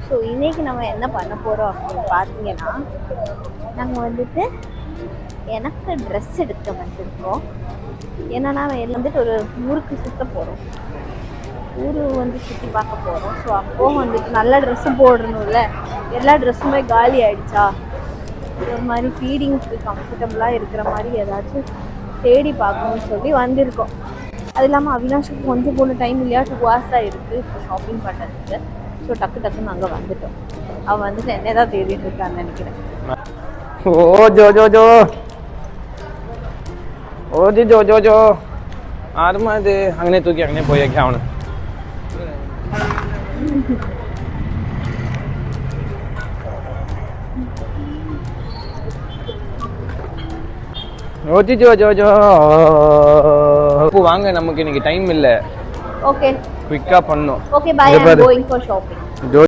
So இன்றைக்கி நம்ம என்ன பண்ண போகிறோம் அப்படின்னு பார்த்தீங்கன்னா, நாங்கள் வந்துட்டு எனக்கு ட்ரெஸ் எடுக்க வந்திருக்கோம். என்னன்னா வந்துட்டு ஒரு ஊருக்கு சுற்ற போகிறோம். ஊர் வந்து சுற்றி பார்க்க போகிறோம். ஸோ அப்போது வந்துட்டு நல்ல ட்ரெஸ்ஸு போடணும்ல. எல்லா ட்ரெஸ்ஸுமே காலி ஆகிடுச்சா, ஒரு மாதிரி ஃபீடிங்க்கு கம்ஃபர்டபுளாக இருக்கிற மாதிரி ஏதாச்சும் தேடி பார்க்கணும்னு சொல்லி வந்திருக்கோம். அது இல்லாமல் அவினாஷுக்கு கொஞ்சம் போன டைம் இல்லையா, 2 hours தான் இருக்குது இப்போ ஷாப்பிங் பண்ணுறதுக்கு. ஸோ டக்குன்னு அங்கே வந்துட்டோம். அவன் வந்துட்டு என்ன தான் தேடிட்டு இருக்கான்னு நினைக்கிறேன். ஓ ஜோ ஜோ ஜோ ஓ ஜி ஜோ ஜோ ஜோ ஆறுமா இது அங்கே தூக்கி அங்கே போய் வைக்க அவனு. ஓ ஜி ஜோ ஜோ ஜோ வாங்க, நமக்கு இன்னைக்கு டைம் இல்லை. ஓகே குயிக்காக பண்ணோம். Okay bye, I am going for shopping.